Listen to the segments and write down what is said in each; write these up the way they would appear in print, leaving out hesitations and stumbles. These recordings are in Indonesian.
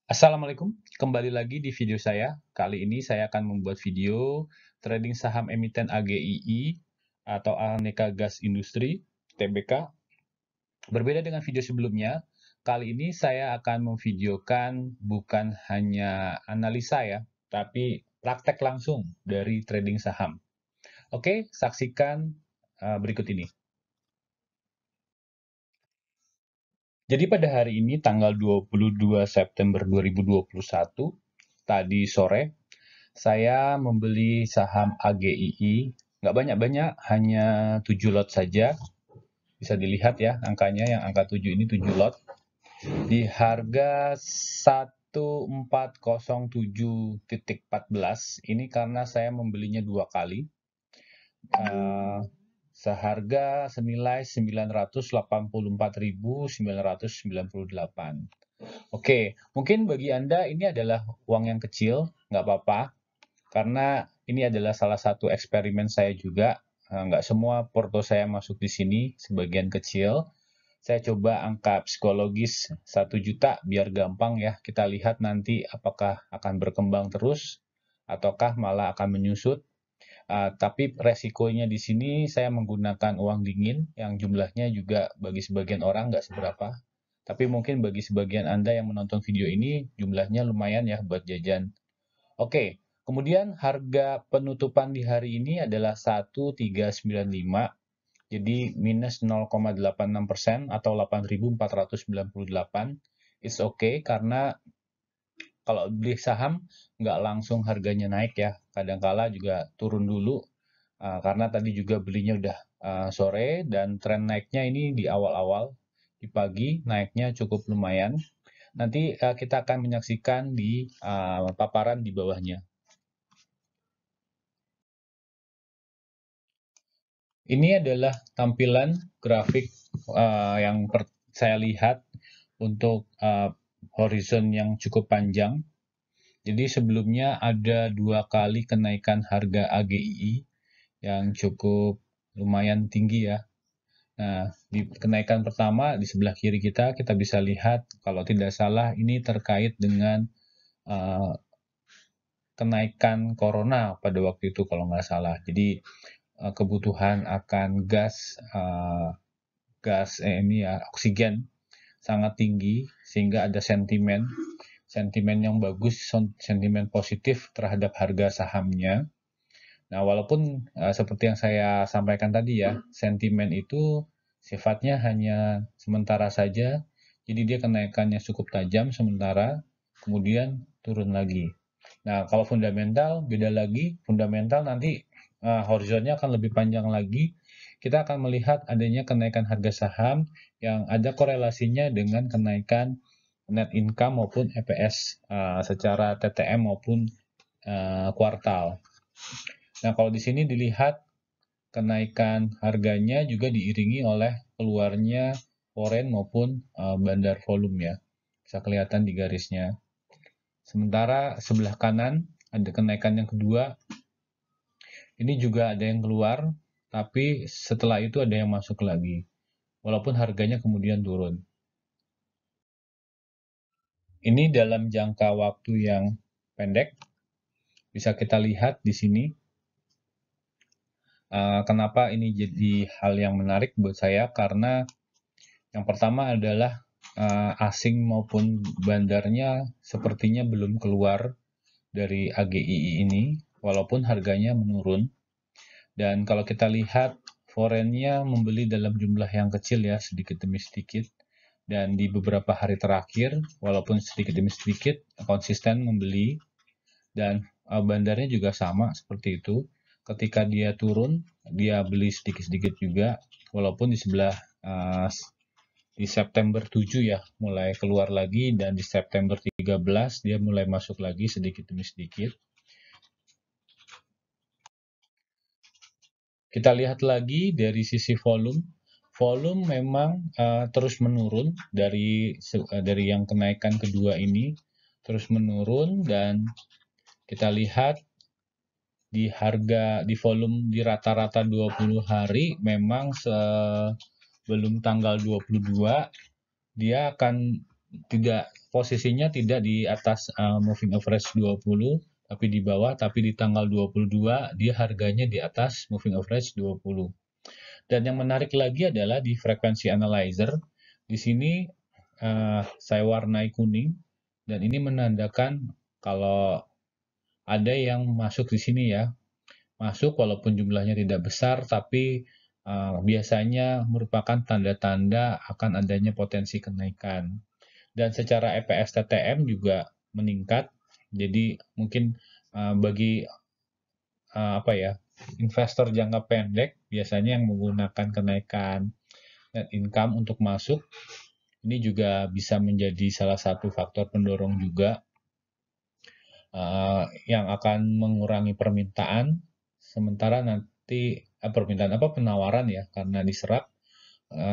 Assalamualaikum, kembali lagi di video saya. Kali ini saya akan membuat video trading saham emiten AGII atau Aneka Gas Industri (TBK). Berbeda dengan video sebelumnya, kali ini saya akan memvideokan bukan hanya analisa ya, tapi praktek langsung dari trading saham. Oke, saksikan berikut ini. Jadi pada hari ini tanggal 22 September 2021, tadi sore, saya membeli saham AGII, nggak banyak-banyak, hanya 7 lot saja. Bisa dilihat ya angkanya, yang angka 7 ini 7 lot. Di harga 1407.14, ini karena saya membelinya 2 kali. Seharga senilai 984.998. Oke, mungkin bagi Anda ini adalah uang yang kecil, nggak apa-apa. Karena ini adalah salah satu eksperimen saya juga. Nggak semua porto saya masuk di sini, sebagian kecil. Saya coba angka psikologis 1 juta biar gampang ya. Kita lihat nanti apakah akan berkembang terus ataukah malah akan menyusut. Tapi resikonya di sini saya menggunakan uang dingin yang jumlahnya juga bagi sebagian orang nggak seberapa. Tapi mungkin bagi sebagian Anda yang menonton video ini jumlahnya lumayan ya buat jajan. Oke, kemudian harga penutupan di hari ini adalah 1395, jadi minus 0,86% atau 8.498. It's okay karena kalau beli saham nggak langsung harganya naik ya, kadangkala juga turun dulu karena tadi juga belinya udah sore dan tren naiknya ini di awal-awal, di pagi naiknya cukup lumayan. Nanti kita akan menyaksikan di paparan di bawahnya. Ini adalah tampilan grafik yang saya lihat untuk horizon yang cukup panjang. Jadi sebelumnya ada 2 kali kenaikan harga AGII yang cukup lumayan tinggi ya. Nah, di kenaikan pertama di sebelah kiri kita bisa lihat kalau tidak salah ini terkait dengan uh, kenaikan corona pada waktu itu kalau nggak salah. Jadi kebutuhan akan ini ya, oksigen sangat tinggi sehingga ada sentimen yang bagus, sentimen positif terhadap harga sahamnya. Nah, walaupun seperti yang saya sampaikan tadi ya, sentimen itu sifatnya hanya sementara saja, jadi dia kenaikannya cukup tajam sementara, kemudian turun lagi. Nah, kalau fundamental beda lagi, fundamental nanti horizonnya akan lebih panjang lagi. Kita akan melihat adanya kenaikan harga saham yang ada korelasinya dengan kenaikan net income maupun EPS secara TTM maupun kuartal. Nah, kalau di sini dilihat kenaikan harganya juga diiringi oleh keluarnya foreign maupun bandar volume ya. Bisa kelihatan di garisnya. Sementara sebelah kanan ada kenaikan yang kedua. Ini juga ada yang keluar, tapi setelah itu ada yang masuk lagi. Walaupun harganya kemudian turun. Ini dalam jangka waktu yang pendek. Bisa kita lihat di sini. Kenapa ini jadi hal yang menarik buat saya? Karena yang pertama adalah asing maupun bandarnya sepertinya belum keluar dari AGII ini, walaupun harganya menurun. Dan kalau kita lihat, foreignnya membeli dalam jumlah yang kecil ya, sedikit demi sedikit. Dan di beberapa hari terakhir, walaupun sedikit demi sedikit, konsisten membeli. Dan bandarnya juga sama seperti itu. Ketika dia turun, dia beli sedikit-sedikit juga, walaupun di sebelah di September 7 ya mulai keluar lagi, dan di September 13 dia mulai masuk lagi sedikit demi sedikit. Kita lihat lagi dari sisi volume. Volume memang terus menurun dari yang kenaikan kedua ini, terus menurun, dan kita lihat di volume di rata-rata 20 hari memang sebelum tanggal 22 dia akan posisinya tidak di atas moving average 20, tapi di bawah, tapi di tanggal 22 dia harganya di atas moving average 20. Dan yang menarik lagi adalah di frequency analyzer. Di sini saya warnai kuning dan ini menandakan kalau ada yang masuk di sini ya. Masuk walaupun jumlahnya tidak besar, tapi biasanya merupakan tanda-tanda akan adanya potensi kenaikan. Dan secara EPS TTM juga meningkat. Jadi mungkin bagi apa ya, investor jangka pendek biasanya yang menggunakan kenaikan net income untuk masuk, ini juga bisa menjadi salah satu faktor pendorong juga yang akan mengurangi permintaan, sementara nanti permintaan apa penawaran ya karena diserap.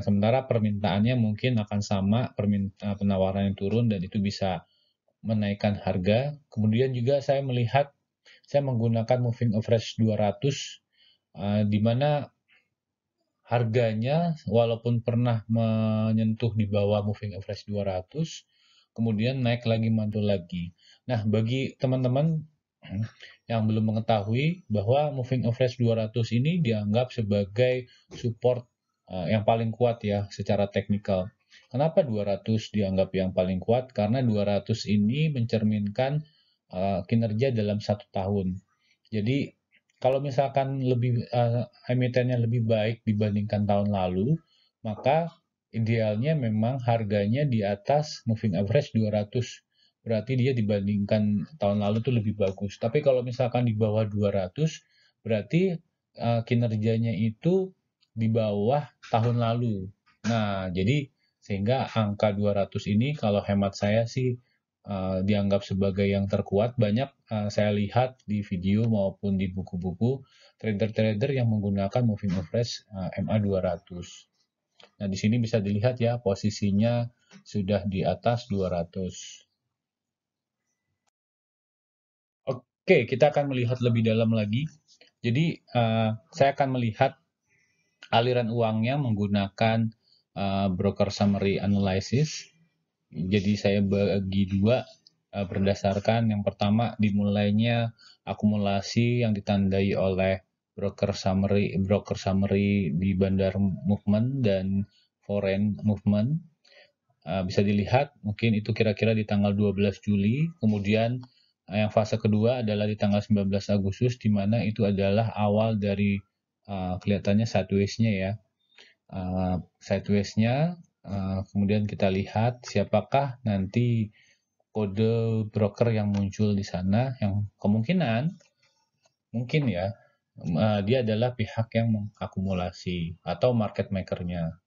Sementara permintaannya mungkin akan sama, penawaran yang turun dan itu bisa menaikkan harga. Kemudian juga saya melihat, saya menggunakan moving average 200, di mana harganya walaupun pernah menyentuh di bawah moving average 200, kemudian naik lagi, mantul lagi. Nah, bagi teman-teman yang belum mengetahui bahwa moving average 200 ini dianggap sebagai support yang paling kuat ya secara teknikal. Kenapa 200 dianggap yang paling kuat? Karena 200 ini mencerminkan kinerja dalam 1 tahun. Jadi kalau misalkan emitennya lebih baik dibandingkan tahun lalu, maka idealnya memang harganya di atas moving average 200. Berarti dia dibandingkan tahun lalu itu lebih bagus. Tapi kalau misalkan di bawah 200, berarti kinerjanya itu di bawah tahun lalu. Nah, jadi sehingga angka 200 ini kalau hemat saya sih dianggap sebagai yang terkuat. Banyak saya lihat di video maupun di buku-buku trader-trader yang menggunakan moving average MA 200. Nah, di sini bisa dilihat ya posisinya sudah di atas 200. Oke, kita akan melihat lebih dalam lagi. Jadi, saya akan melihat aliran uangnya menggunakan broker summary analysis. Jadi saya bagi dua berdasarkan yang pertama dimulainya akumulasi yang ditandai oleh broker summary di bandar movement dan foreign movement. Bisa dilihat mungkin itu kira-kira di tanggal 12 Juli, kemudian yang fase kedua adalah di tanggal 19 Agustus, di mana itu adalah awal dari kelihatannya sideways-nya ya. Sideways-nya, kemudian kita lihat siapakah nanti kode broker yang muncul di sana, yang kemungkinan mungkin ya dia adalah pihak yang mengakumulasi atau market maker-nya.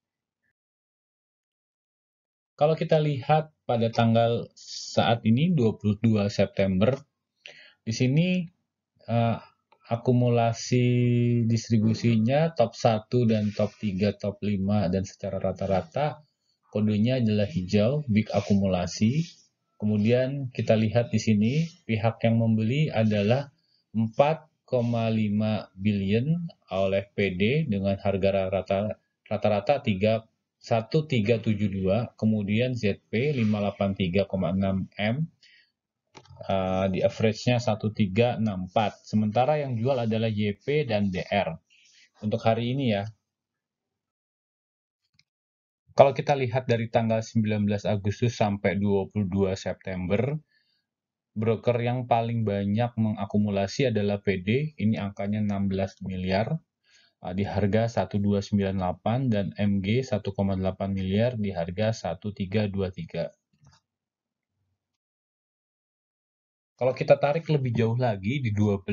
Kalau kita lihat pada tanggal saat ini 22 September, di sini akumulasi distribusinya top 1 dan top 3, top 5 dan secara rata-rata kodenya adalah hijau, big akumulasi. Kemudian kita lihat di sini pihak yang membeli adalah 4,5 billion oleh PD dengan harga rata-rata 1372, kemudian ZP 583,6 M, di average-nya 1364. Sementara yang jual adalah YP dan DR. Untuk hari ini ya. Kalau kita lihat dari tanggal 19 Agustus sampai 22 September, broker yang paling banyak mengakumulasi adalah PD, ini angkanya 16 miliar di harga 1298 dan MG 1,8 miliar di harga 1323. Kalau kita tarik lebih jauh lagi di 12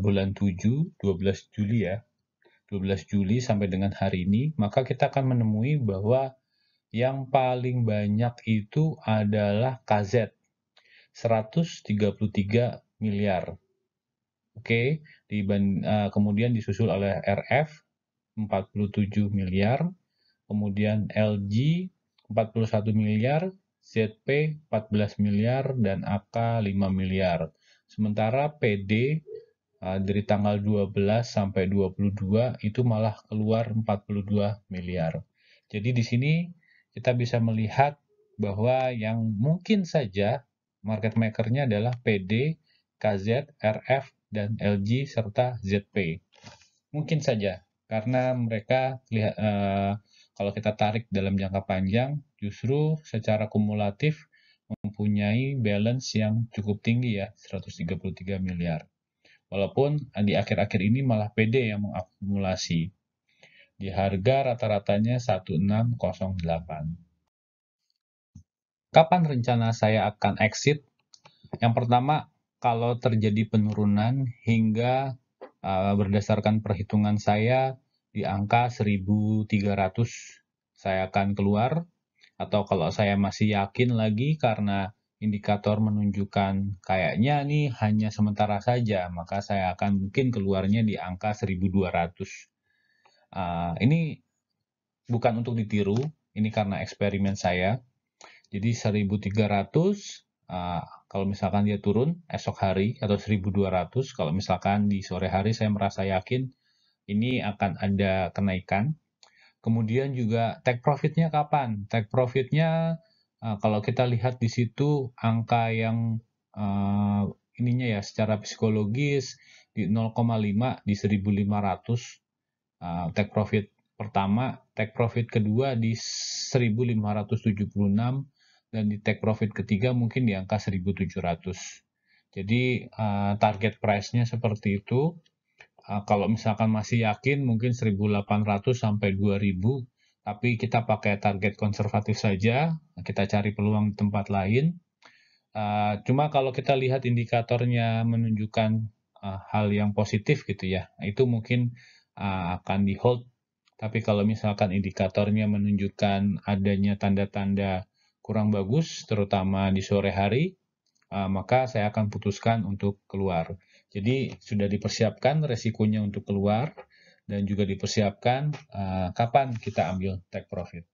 bulan 7, 12 Juli ya, 12 Juli sampai dengan hari ini, maka kita akan menemui bahwa yang paling banyak itu adalah KZ, 133 miliar. Oke, kemudian disusul oleh RF, 47 miliar, kemudian LG, 41 miliar, ZP 14 miliar, dan AK 5 miliar. Sementara PD dari tanggal 12 sampai 22 itu malah keluar 42 miliar. Jadi di sini kita bisa melihat bahwa yang mungkin saja market maker-nya adalah PD, KZ, RF, dan LG, serta ZP. Mungkin saja, karena mereka kalau kita tarik dalam jangka panjang, justru secara kumulatif mempunyai balance yang cukup tinggi ya, 133 miliar. Walaupun di akhir-akhir ini malah PD yang mengakumulasi. Di harga rata-ratanya 1608. Kapan rencana saya akan exit? Yang pertama, kalau terjadi penurunan hingga berdasarkan perhitungan saya di angka 1300, saya akan keluar. Atau kalau saya masih yakin lagi karena indikator menunjukkan kayaknya nih hanya sementara saja, maka saya akan mungkin keluarnya di angka 1200. Ini bukan untuk ditiru, ini karena eksperimen saya. Jadi 1300, kalau misalkan dia turun esok hari atau 1200, kalau misalkan di sore hari saya merasa yakin ini akan ada kenaikan. Kemudian juga take profit-nya kapan? Take profit-nya kalau kita lihat di situ angka yang ininya ya secara psikologis di 0,5 di 1500 take profit pertama, take profit kedua di 1576, dan di take profit ketiga mungkin di angka 1700. Jadi target price-nya seperti itu. Kalau misalkan masih yakin mungkin 1800 sampai 2000, tapi kita pakai target konservatif saja, kita cari peluang di tempat lain. Cuma kalau kita lihat indikatornya menunjukkan hal yang positif gitu ya, itu mungkin akan di hold. Tapi kalau misalkan indikatornya menunjukkan adanya tanda-tanda kurang bagus, terutama di sore hari, maka saya akan putuskan untuk keluar. Jadi sudah dipersiapkan resikonya untuk keluar dan juga dipersiapkan kapan kita ambil take profit.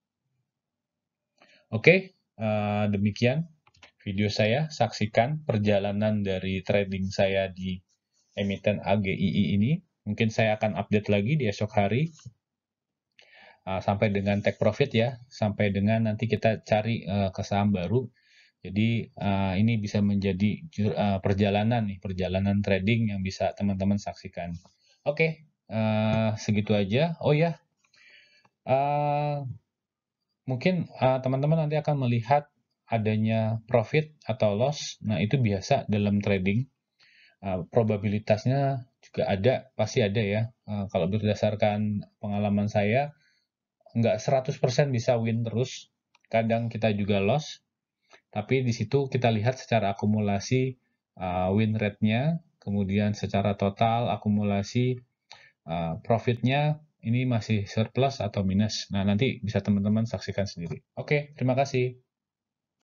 Oke, demikian video saya. Saksikan perjalanan dari trading saya di emiten AGII ini. Mungkin saya akan update lagi di esok hari sampai dengan take profit ya, sampai dengan nanti kita cari ke saham baru. Jadi ini bisa menjadi perjalanan trading yang bisa teman-teman saksikan. Oke, segitu aja. Oh ya, mungkin teman-teman nanti akan melihat adanya profit atau loss. Nah, itu biasa dalam trading. Probabilitasnya juga ada, pasti ada ya. Kalau berdasarkan pengalaman saya, nggak 100% bisa win terus. Kadang kita juga loss. Tapi di situ kita lihat secara akumulasi win rate-nya, kemudian secara total akumulasi profit-nya ini masih surplus atau minus. Nah, nanti bisa teman-teman saksikan sendiri. Oke, terima kasih.